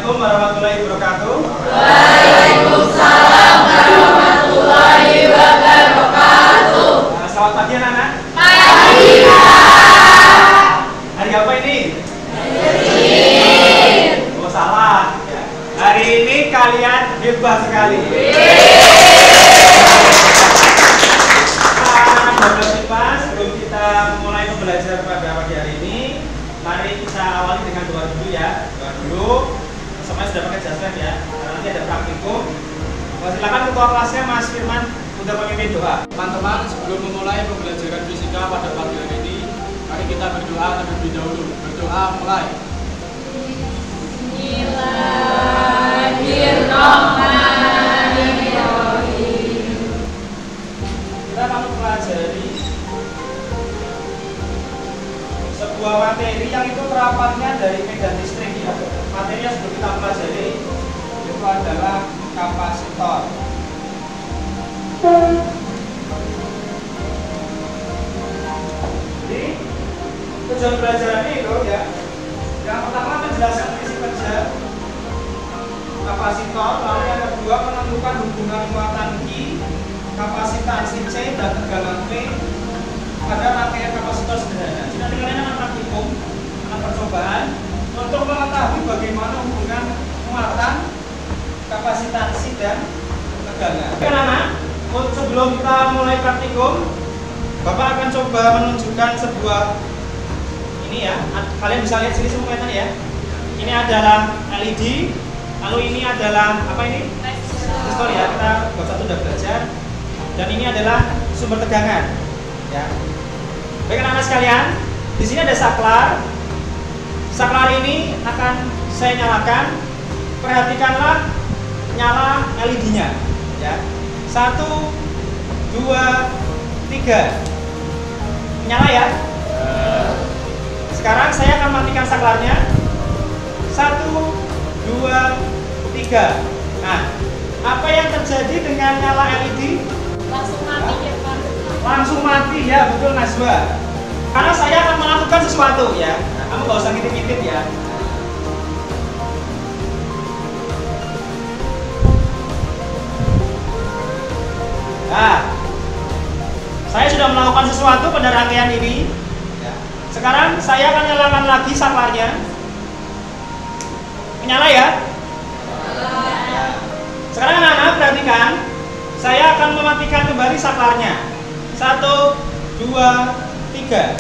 Assalamualaikum warahmatullahi wabarakatuh. Waalaikumsalam warahmatullahi wabarakatuh. Selamat pagi anak-anak. Pagi Pak. Hari apa ini? Senin. Oh salah. Ya. Hari ini kalian hebat sekali. Sebelum kita mulai belajar pada pagi hari ini, mari kita awali dengan doa dulu ya. Doa dulu. Semuanya sudah pakai jas ya. Karena nanti ada praktikum. Silakan ketua kelasnya Mas Firman untuk memimpin doa. Teman-teman, sebelum memulai pembelajaran fisika pada pagi hari ini, mari kita berdoa terlebih dahulu. Berdoa mulai. Bismillahirrahmanirrahim. Kita akan mempelajari sebuah materi yang itu terapatnya dari medan listrik ya. Materi yang sebelum kita pelajari itu adalah kapasitor. Jadi tujuan belajarannya itu ya, yang pertama menjelaskan prinsip kerja kapasitor, lalu yang kedua menentukan hubungan muatan Q, kapasitansi C dan tegangan P pada rangkaian kapasitor sederhana. Jadi nanti kalian akan praktikum, akan percobaan untuk mengetahui bagaimana hubungan muatan, kapasitansi dan tegangan. Oke anak-anak, sebelum kita mulai praktikum, Bapak akan coba menunjukkan sebuah ini ya. Kalian bisa lihat sini semua kelihatan ya. Ini adalah LED, lalu ini adalah apa ini? Resistor ya. Kita bab 1 sudah belajar. Dan ini adalah sumber tegangan. Ya. Baik anak-anak sekalian, di sini ada saklar. Saklar ini akan saya nyalakan. Perhatikanlah nyala LED-nya. Ya. 1, 2, 3. Nyala ya. Sekarang saya akan matikan saklarnya. 1, 2, 3. Nah, apa yang terjadi dengan nyala LED? Langsung mati ya Pak. Langsung mati ya, betul Najwa. Karena saya akan melakukan sesuatu ya. Nah, kamu gak usah ngintip-ngintip ya. Nah, saya sudah melakukan sesuatu pada rangkaian ini. Sekarang saya akan nyalakan lagi saklarnya. Menyala ya? Sekarang anak-anak perhatikan. Saya akan mematikan kembali saklarnya. 1, 2, 3.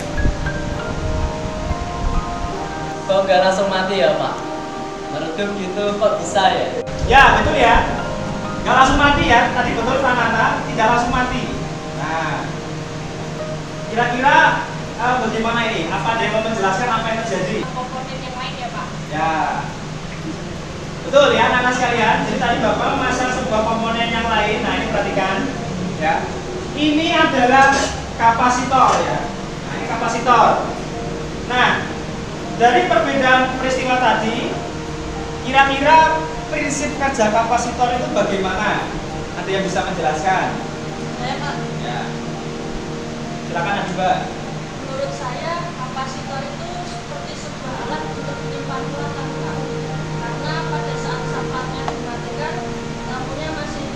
Kok nggak langsung mati ya Pak? Meredup gitu kok bisa ya? Ya betul ya. Nggak langsung mati ya. Tadi betul Pranata, tidak langsung mati. Nah, kira-kira bagaimana ini? Apa ada yang mau menjelaskan apa yang terjadi? Komponen yang lain ya Pak. Ya, betul ya anak-anak sekalian. Jadi tadi Bapak memasang sebuah komponen yang lain. Nah ini perhatikan, ya. Ini adalah kapasitor ya. Nah ini kapasitor. Nah dari perbedaan peristiwa tadi, kira-kira prinsip kerja kapasitor itu bagaimana? Ada yang bisa menjelaskan? Saya Pak. Ya. Silakan Najwa. Menurut saya kapasitor itu seperti sebuah alat untuk menyimpan muatan Pak. Karena pada saat saklarnya dimatikan, lampunya masih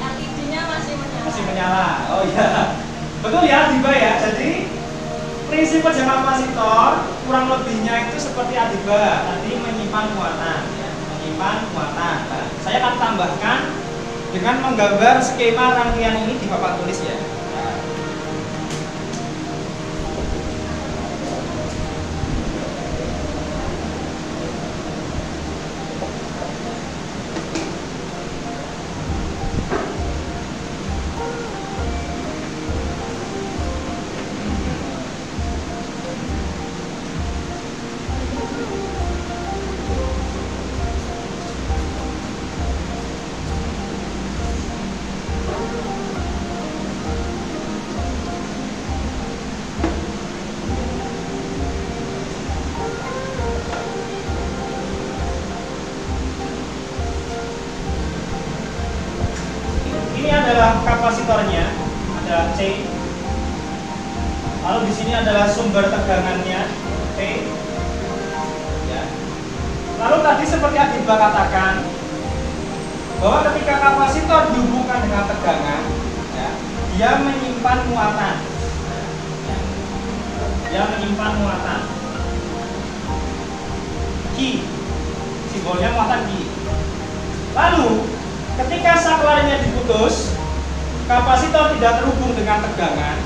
LED-nya masih menyala. Masih menyala. Oh iya. Betul ya, Adiba ya. Jadi prinsip kerja kapasitor kurang lebihnya itu seperti Adiba tadi menyimpan muatan, ya. Menyimpan muatan. Nah, saya akan tambahkan dengan menggambar skema rangkaian ini di papan tulis ya. Nah. Ini adalah kapasitornya, ada C. Lalu di sini adalah sumber tegangannya, P. Ya. Lalu tadi seperti Adiba katakan bahwa ketika kapasitor dihubungkan dengan tegangan, ya, dia menyimpan muatan. Dia menyimpan muatan. Q, simbolnya muatan Q. Lalu ketika saklarnya diputus, kapasitor tidak terhubung dengan tegangan,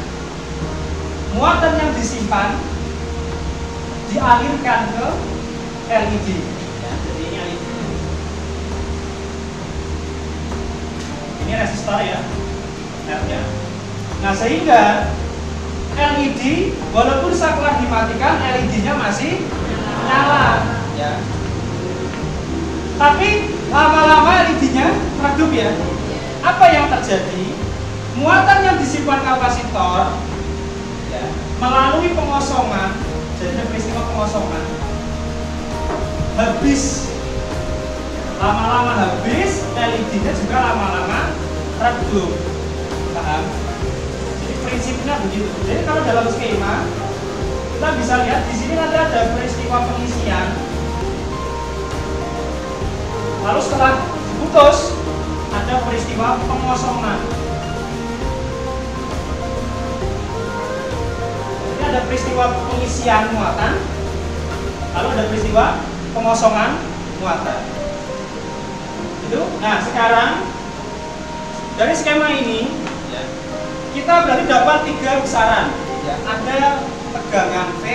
muatan yang disimpan dialirkan ke LED. Ya, jadi ini LED. Ini resistor ya, R-nya. Nah sehingga LED walaupun saklar dimatikan, LED-nya masih nyala. Ya. Tapi lama-lama LED-nya redup ya. Apa yang terjadi? Muatan yang disimpan kapasitor ya, melalui pengosongan, jadi peristiwa pengosongan habis, lama-lama habis, LED-nya juga lama-lama redup. Paham? Jadi prinsipnya begitu. Jadi kalau dalam skema kita bisa lihat di sini nanti ada peristiwa pengisian. Lalu setelah diputus ada peristiwa pengosongan. Ini ada peristiwa pengisian muatan, lalu ada peristiwa pengosongan muatan. Itu. Nah sekarang dari skema ini ya, kita berarti dapat 3 besaran. Ya, ada tegangan V,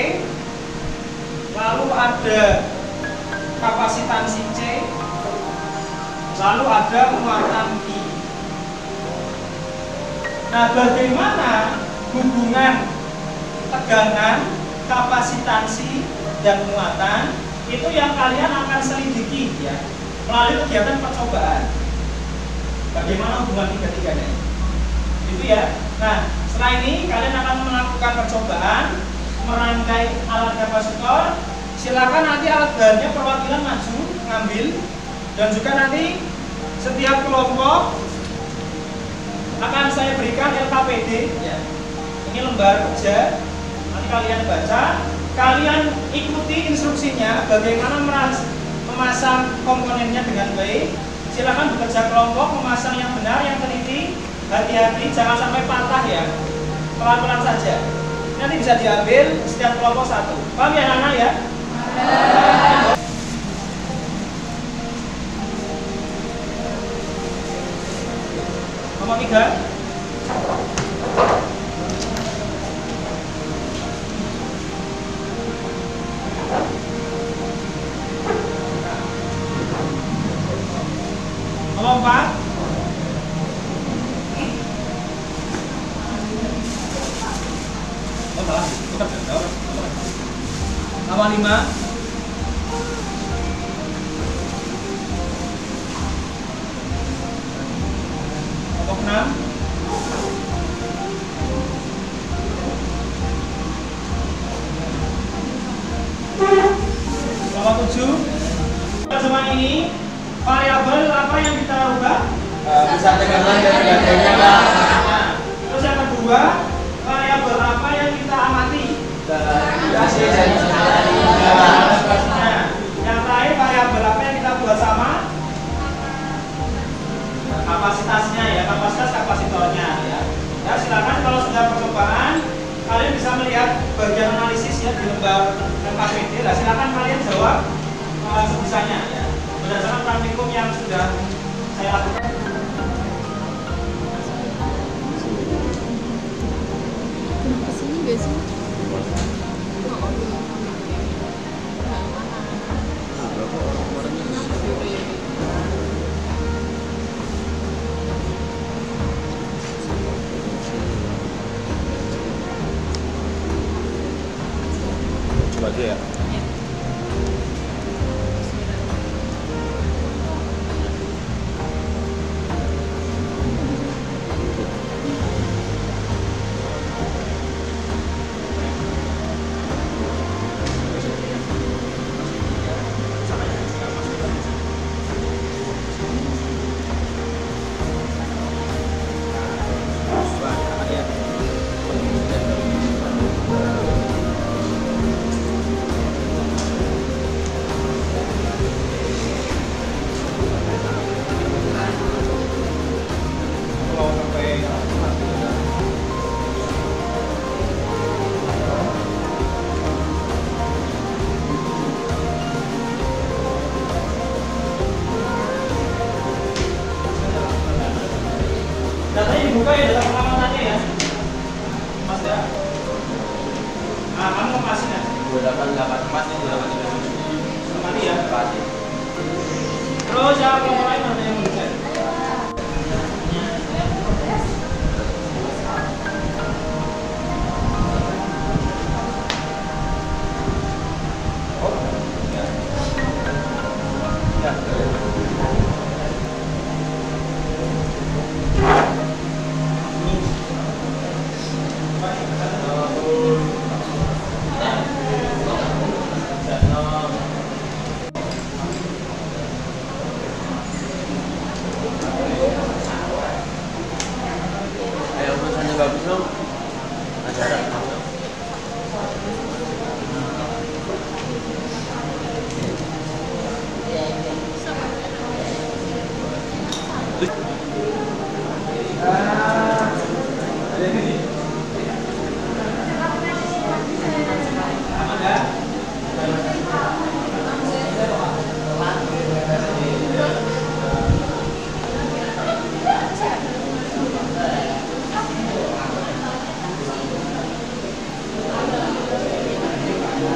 lalu ada kapasitansi C, lalu ada muatan I. Nah, bagaimana hubungan tegangan, kapasitansi, dan muatan itu yang kalian akan selidiki ya melalui kegiatan percobaan. Bagaimana hubungan tiga-tiganya? Itu ya. Nah, setelah ini kalian akan melakukan percobaan merangkai alat kapasitor. Silakan nanti alat bahannya perwakilan maju ngambil. Dan juga nanti setiap kelompok akan saya berikan LKPD ya. Ini lembar kerja. Nanti kalian baca, kalian ikuti instruksinya bagaimana memasang komponennya dengan baik. Silakan bekerja kelompok memasang yang benar, yang teliti, hati-hati jangan sampai patah ya. Pelan-pelan saja. Nanti bisa diambil setiap kelompok satu. Paham ya anak-anak ya? Nomor 3. Nomor 4. Oh salah, kita jauh. Nomor 5. Nomor 6. Nomor 7. Pertemuan ini variabel apa yang kita ubah? Bisa tegangan dan tegangannya, Pak. Nah, terus yang kedua, variabel apa yang kita amati? Durasi dan Nah, yang terakhir variabel apa yang kita buat sama? Kapasitasnya ya, kapasitas kapasitornya ya. Ya silakan kalau sudah percobaan kalian bisa melihat bagian analisis ya di lembar LKPD. Nah, silakan kalian jawab sebisanya ya. Berdasarkan praktikum yang sudah saya lakukan. Kesini gak sih? Coba aja ya. dapat emas itu dapat 37. Kembali ya. Terima kasih. Terus yang kelompok lain ada yang mengejar. Ayo urusannya bagus dong. Acara.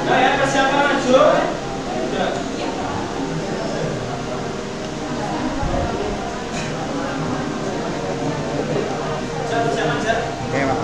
Nah ya, persiapan maju. Udah. Persiapan aja. Oke, Pak.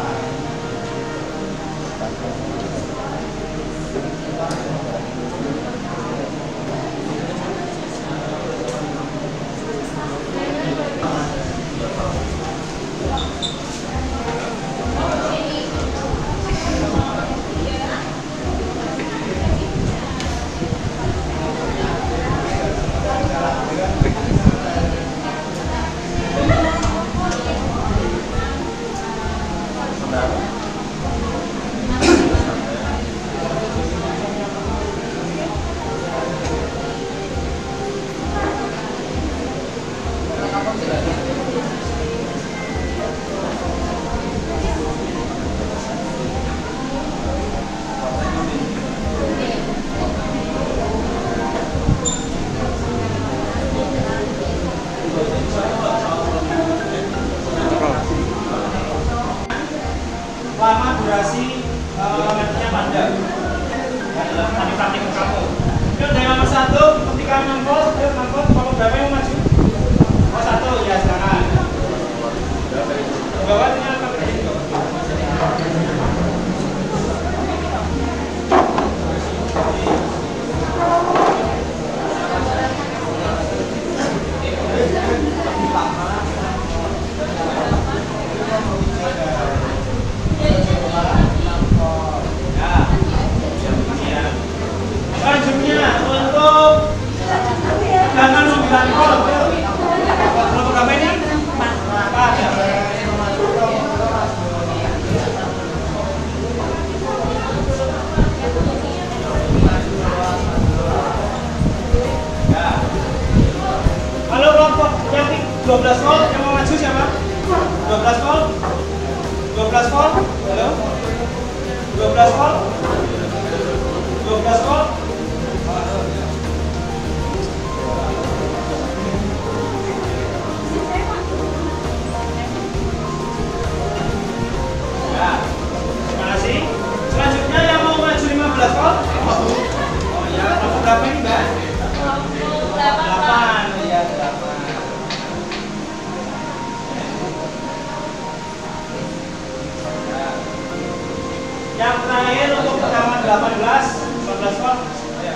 Lama durasi netnya panjang dalam tadi praktik kamu. Yuk dari nomor 1 ketika nangkut, nomor berapa yang maju? Nomor 1 ya silakan. Bawah tinggal pakai itu. Selanjutnya untuk jangan 9 volt. Kelompok berapa ini? 4 ya. Ya. Kalau kelompok yang 12 volt yang mau maju siapa? 12 volt? 12 volt? Halo? 12 volt? 12 volt? Ya, terima kasih. Selanjutnya yang mau maju 15 volt? Oh ya, kelompok berapa ini Mbak? Kelompok 8, Pak. 8, ya 8. Yang terakhir untuk pertama 18, 14 volt. Ya.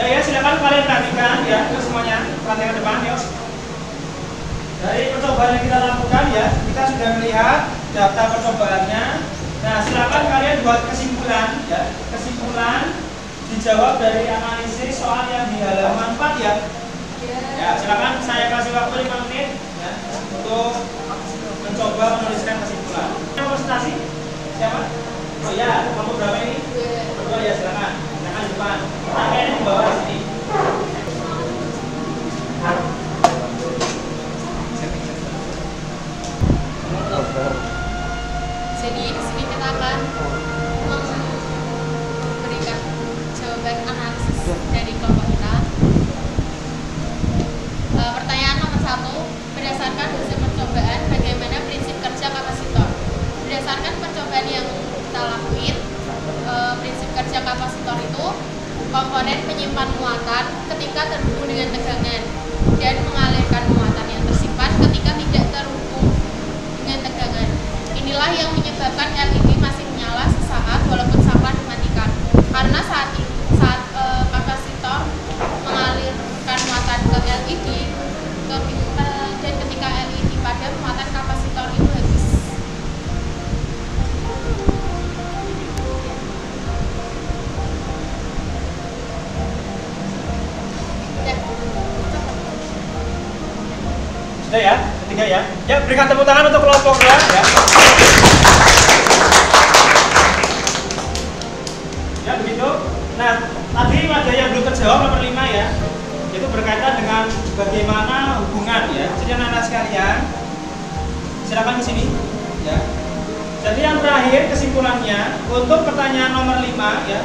Ya, ya silakan kalian perhatikan ya, itu semuanya perhatikan depan yuk. Dari percobaan yang kita lakukan ya, kita sudah melihat daftar percobaannya. Nah, silakan kalian buat kesimpulan ya, kesimpulan dijawab dari analisis soal yang di halaman 4 ya. Ya, silakan saya kasih waktu 5 menit ya untuk mencoba menuliskan kesimpulan. Yang presentasi siapa? Oh ya, kamu berapa ini? Berdua ya, silakan. Silakan di depan. Tangannya di bawah sini. Jadi di sini kita akan memberikan menyimpan muatan ketika terhubung dengan tegangan dan mengalirkan muatan yang tersimpan ketika tidak terhubung dengan tegangan. Inilah yang menyebabkan LED masih menyala sesaat walaupun sampah dimatikan. Karena saat kapasitor mengalirkan muatan ke LED dan ketika LED padam, muatan kapasitor itu habis. Sudah ya, ketiga ya. Ya, berikan tepuk tangan untuk kelompok 2 ya. Ya, begitu. Nah, tadi ada yang belum terjawab nomor 5 ya. Itu berkaitan dengan bagaimana hubungan ya. Jadi anak-anak sekalian, silakan di sini ya. Jadi yang terakhir kesimpulannya untuk pertanyaan nomor 5 ya.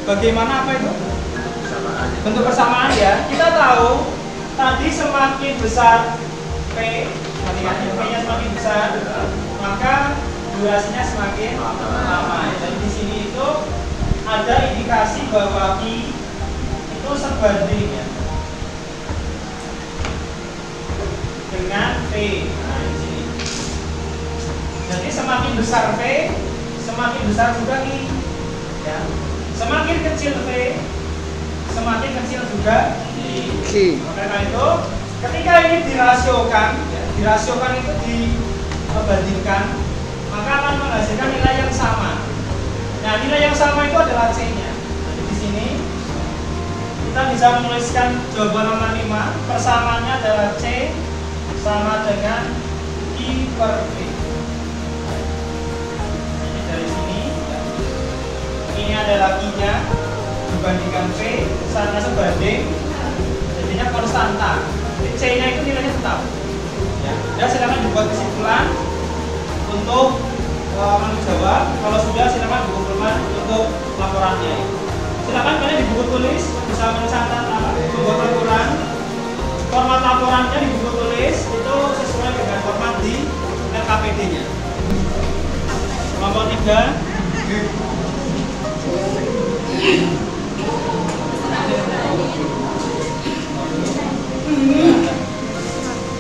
Bagaimana apa itu? Bentuk persamaan ya. Kita tahu tadi semakin besar P, P-nya semakin besar, maka durasinya semakin lama. Jadi di sini itu ada indikasi bahwa I itu sebanding ya dengan P. Nah, di sini. Jadi semakin besar P, semakin besar juga I. Ya. Semakin kecil P, semakin kecil juga I. Karena itu ketika ini dirasiokan, ya, dirasiokan itu dibandingkan, maka akan menghasilkan nilai yang sama. Nah, nilai yang sama itu adalah C-nya. Jadi di sini kita bisa menuliskan jawaban nomor 5, persamaannya adalah C sama dengan I per V. Ini dari sini, ya. Ini adalah I-nya dibandingkan V, besarnya sebanding, jadinya konstanta. Jadi C-nya itu nilainya tetap. Ya, dan silakan dibuat kesimpulan untuk menjawab. Kalau sudah silakan dikumpulkan untuk laporannya. Silakan kalian di buku tulis bisa mencatat membuat laporan. Format laporannya di buku tulis itu sesuai dengan format di LKPD-nya. Nomor 3.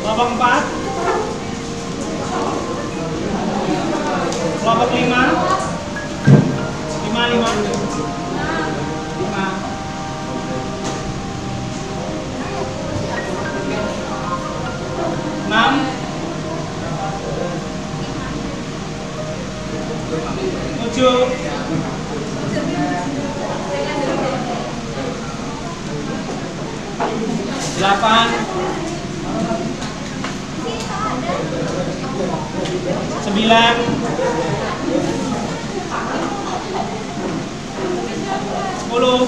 Kelompok 4, kelompok 5, 7, 8, 9, 10, 10.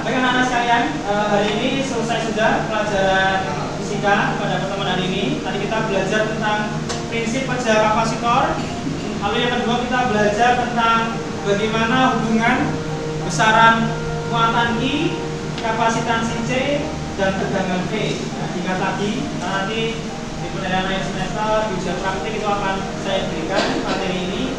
Baik anak-anak sekalian, hari ini selesai sudah pelajaran fisika pada pertemuan hari ini. Tadi kita belajar tentang prinsip kerja kapasitor. Lalu yang kedua kita belajar tentang bagaimana hubungan besaran muatan I, kapasitansi C, dan tegangan V. Nah, ingat lagi, nanti di penilaian akhir semester di ujian praktik itu akan saya berikan materi ini.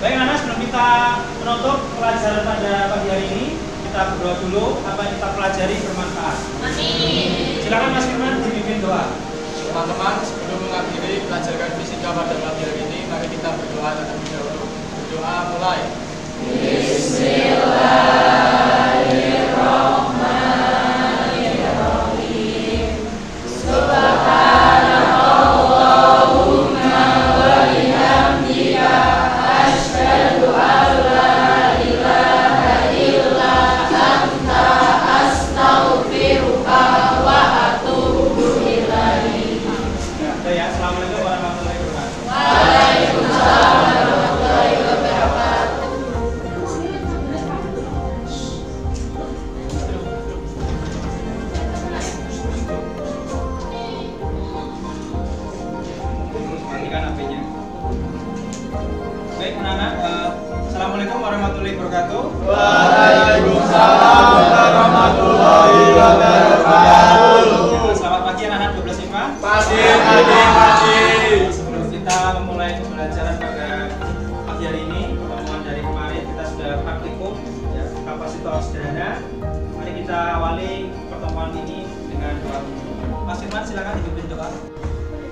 Baik anak, sebelum kita menutup pelajaran pada pagi hari ini, kita berdoa dulu apa yang kita pelajari bermanfaat. Amin. Silakan Mas Firman dipimpin doa. Teman-teman, sebelum mengakhiri pelajaran fisika pada pagi hari ini, mari kita berdoa terlebih dahulu. Berdoa mulai. Bismillahirrahmanirrahim. Subhanakallahumma wa bihamdika asyhadu an la ilaha illa anta astaghfiruka wa atubu ilaik. Ya, assalamualaikum warahmatullahi wabarakatuh. Waalaikumsalam warahmatullahi wabarakatuh. Matikan HP-nya. Baik anak-anak, assalamualaikum warahmatullahi wabarakatuh. Waalaikumsalam warahmatullahi wabarakatuh. Selamat pagi anak-anak 12 IPA. Pagi. Sebelum kita memulai pembelajaran pada sederhana. Mari kita awali pertemuan ini dengan doa. Mas Firman, silakan dipimpin doa.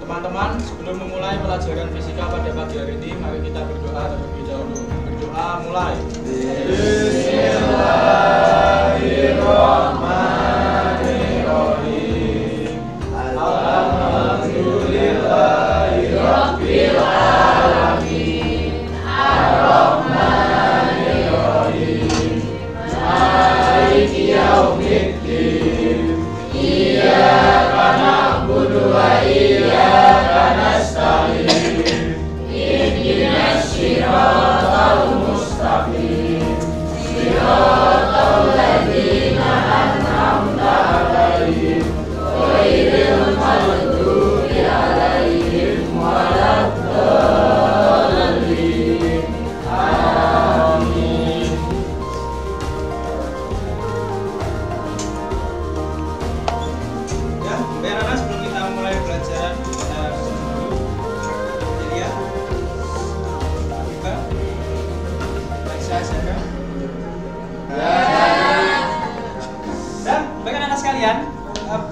Teman-teman, sebelum memulai pelajaran fisika pada pagi hari ini, mari kita berdoa terlebih dahulu. Berdoa mulai. Bismillahirrahmanirrahim. Alhamdulillahirabbil alamin. Ar-Rahmanirrahim. Maliki yaumiddin. Iyyaka na'budu wa iyyaka nasta'in. Ihdinas siratal mustaqim. Siratal ladzina an'amta 'alaihim ghairil maghdubi 'alaihim waladdallin. Amin. Ya, biar anak sebelum kita mulai pelajaran kita bersama dulu. Jadi ya, Iba, baik saya silakan. Dan baik anak sekalian,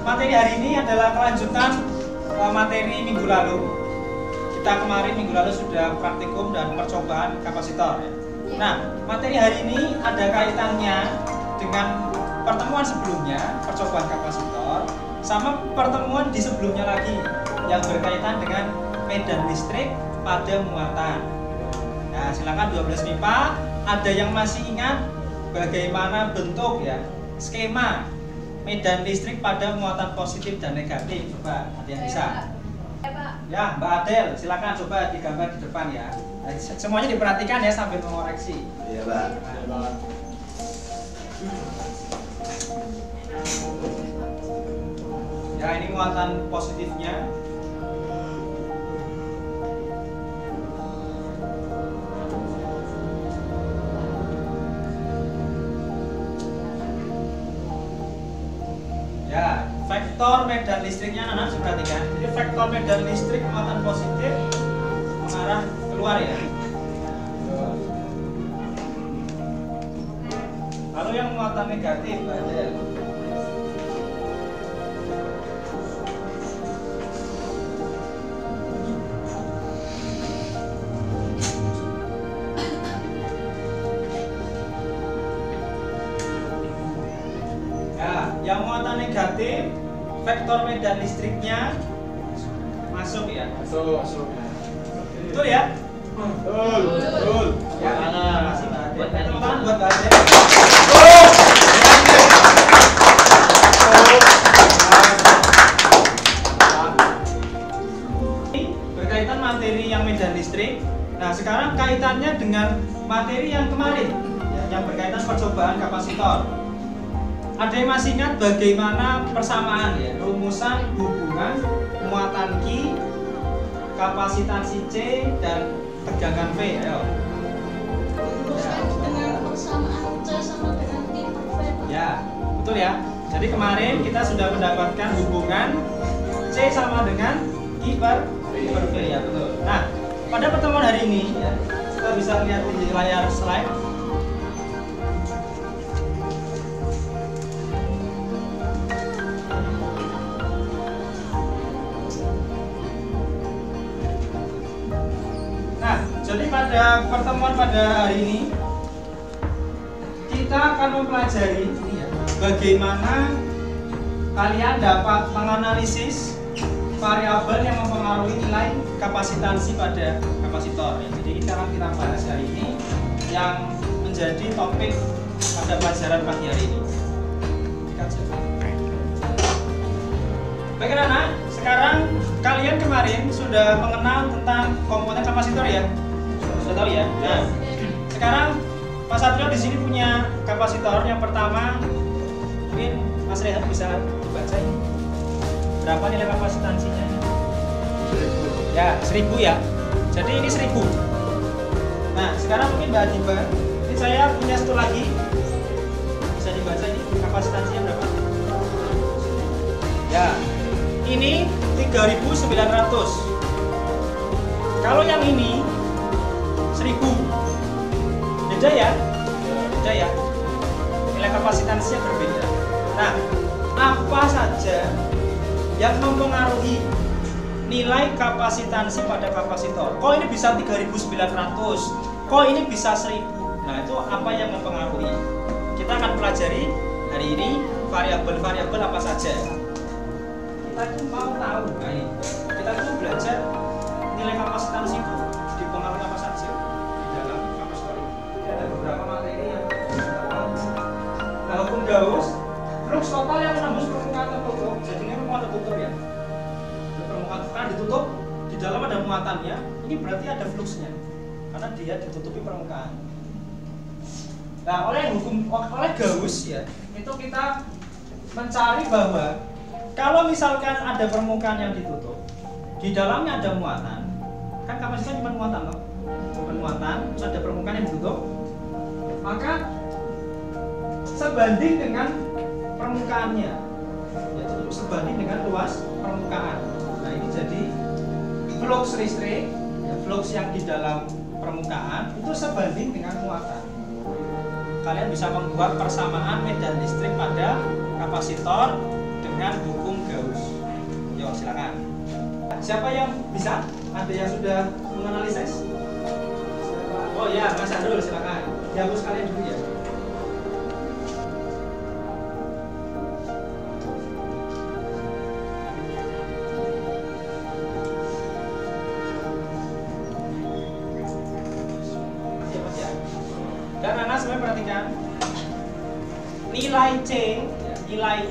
materi hari ini adalah kelanjutan materi minggu lalu. Kita kemarin minggu lalu sudah praktikum dan percobaan kapasitor. Ya. Nah, materi hari ini ada kaitannya dengan pertemuan sebelumnya, percobaan kapasitor, sama pertemuan di sebelumnya lagi yang berkaitan dengan medan listrik pada muatan. Nah, silakan 12 MIPA, ada yang masih ingat bagaimana bentuk ya skema medan listrik pada muatan positif dan negatif? Coba ada yang bisa? Ya, Mbak Adel, silakan coba digambar di depan ya. Nah, semuanya diperhatikan ya sambil mengoreksi. Iya, Pak. Ya, ini muatan positifnya. Ya, vektor medan listriknya anak perhatikan. Jadi vektor medan listrik muatan positif mengarah keluar ya. Lalu yang muatan negatif ada. Yang muatan negatif, vektor medan listriknya masuk ya. Masuk. Betul ya? Betul. Ya, terima kasih Mbak Ade. Teman-teman buat Mbak Ade. Ini berkaitan materi yang medan listrik. Nah, sekarang kaitannya dengan materi yang kemarin yang berkaitan percobaan kapasitor. Ada yang masih ingat bagaimana persamaan ya, rumusan hubungan muatan Q, kapasitansi C dan tegangan V? Ayo. Rumuskan dengan persamaan C sama dengan Q per V, Pak. Ya, betul ya. Jadi kemarin kita sudah mendapatkan hubungan C sama dengan I per V ya, betul. Nah, pada pertemuan hari ini ya, kita bisa lihat di layar slide. Jadi pada pertemuan pada hari ini kita akan mempelajari bagaimana kalian dapat menganalisis variabel yang mempengaruhi nilai kapasitansi pada kapasitor. Jadi kita akan bahas hari ini yang menjadi topik pada pelajaran pagi hari ini. Baik anak, sekarang kalian kemarin sudah mengenal tentang komponen kapasitor ya? Sudah tahu ya? Nah, sekarang Mas Satrio di sini punya kapasitor. Yang pertama, mungkin Mas Rehat bisa dibaca ini. Berapa nilai kapasitansinya? 1000. Ya, 1000 ya. Jadi ini 1000. Nah, sekarang mungkin Mbak Adiba, ini saya punya satu lagi. Bisa dibaca ini kapasitansinya berapa? Ya, ini 3900. Kalau yang ini 1000. Beda ya? Beda ya? Oke. nilai kapasitansinya berbeda. Nah, apa saja yang mempengaruhi nilai kapasitansi pada kapasitor? Kok ini bisa 3.900? Kok ini bisa 1.000? Nah, itu apa yang mempengaruhi? Kita akan pelajari hari ini variabel-variabel apa saja. Kita itu mau tahu, nah ini kita tuh belajar nilai kapasitansi itu dipengaruhi apa saja di dalam kapasitor ini. Ada beberapa materi yang kita tahu. Nah, hukum Gauss, flux total yang menembus permukaan tertutup, jadinya permukaan tertutup ya. Permukaan kan ditutup, di dalam ada muatannya, ini berarti ada fluxnya, karena dia ditutupi permukaan. Nah, oleh Gauss ya, itu kita mencari bahwa kalau misalkan ada permukaan yang ditutup, di dalamnya ada muatan, kan kapasitas cuma muatan loh, cuma muatan, terus ada permukaan yang ditutup, maka sebanding dengan permukaannya, yaitu sebanding dengan luas permukaan. Nah, ini jadi flux listrik, ya, flux yang di dalam permukaan itu sebanding dengan muatan. Kalian bisa membuat persamaan medan listrik pada kapasitor dengan hukum Gauss. Yuk, silakan. Siapa yang bisa? Ada yang sudah menganalisis? Oh ya, Mas Andul, silakan. Dihapus kalian dulu ya. Dan anak semuanya perhatikan nilai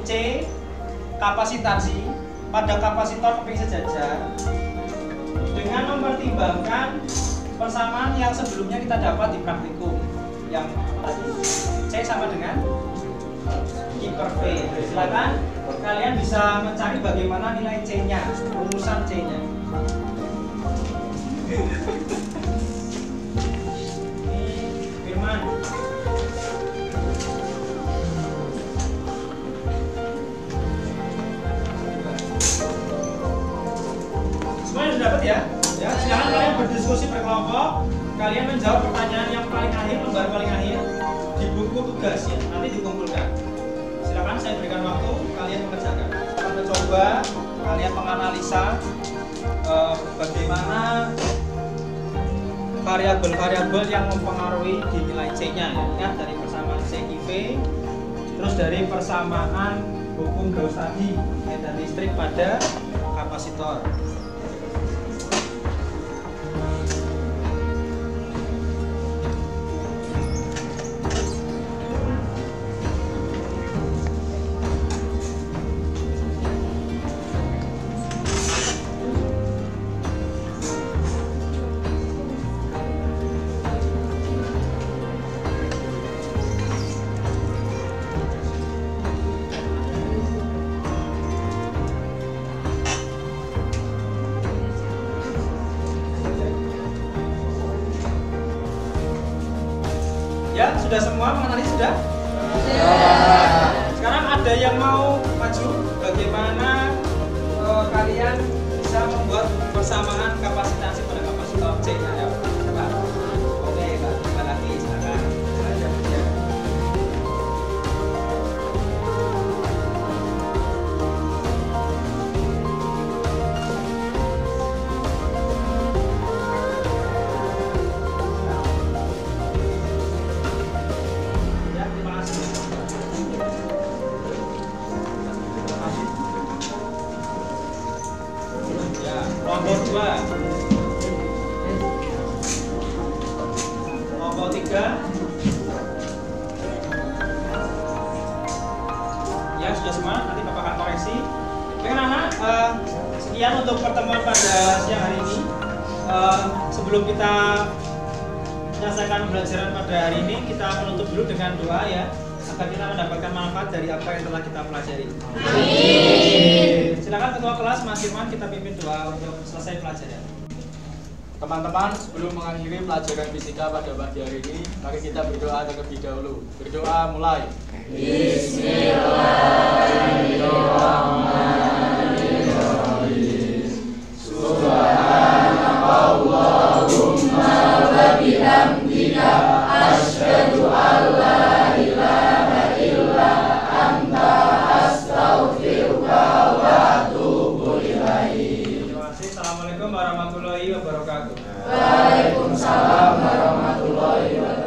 C kapasitansi pada kapasitor keping sejajar dengan mempertimbangkan persamaan yang sebelumnya kita dapat di praktikum yang tadi C sama dengan I per V. Silakan kalian bisa mencari bagaimana nilai C-nya, rumusan C-nya. Semuanya sudah dapat ya? Ya, silakan kalian berdiskusi berkelompok. Kalian menjawab pertanyaan yang paling akhir, lembar paling akhir di buku tugas ya. Nanti dikumpulkan. Silakan saya berikan waktu kalian mengerjakan. Kita coba kalian menganalisa bagaimana variabel-variabel yang mempengaruhi di nilai C-nya ya. Ingat dari persamaan CIV, terus dari persamaan hukum Gauss tadi, medan listrik pada kapasitor. Ya, sudah semua menganalisis sudah? Ya. Sekarang ada yang mau maju, bagaimana kalian bisa membuat persamaan kapasitansi pada kapasitor C-nya ya? Coba. Oke, coba lagi, silakan. Kelompok 2, kelompok 3, ya sudah semua. Nanti Bapak akan koreksi. Oke anak-anak, sekian untuk pertemuan pada siang hari ini. Sebelum kita menyelesaikan pembelajaran pada hari ini, kita menutup dulu dengan doa ya, agar kita mendapatkan manfaat dari apa yang telah kita pelajari. Amin. Silakan ketua kelas Mas Firman, kita pimpin doa untuk selesai pelajaran. Teman-teman, sebelum mengakhiri pelajaran fisika pada pagi hari ini, mari kita berdoa terlebih dahulu. Berdoa mulai. Bismillahirrahmanirrahim. Subhanakallahumma wa bihamdika asyhadu an la ilaha Assalamualaikum warahmatullahi wabarakatuh. Waalaikumsalam warahmatullahi wabarakatuh.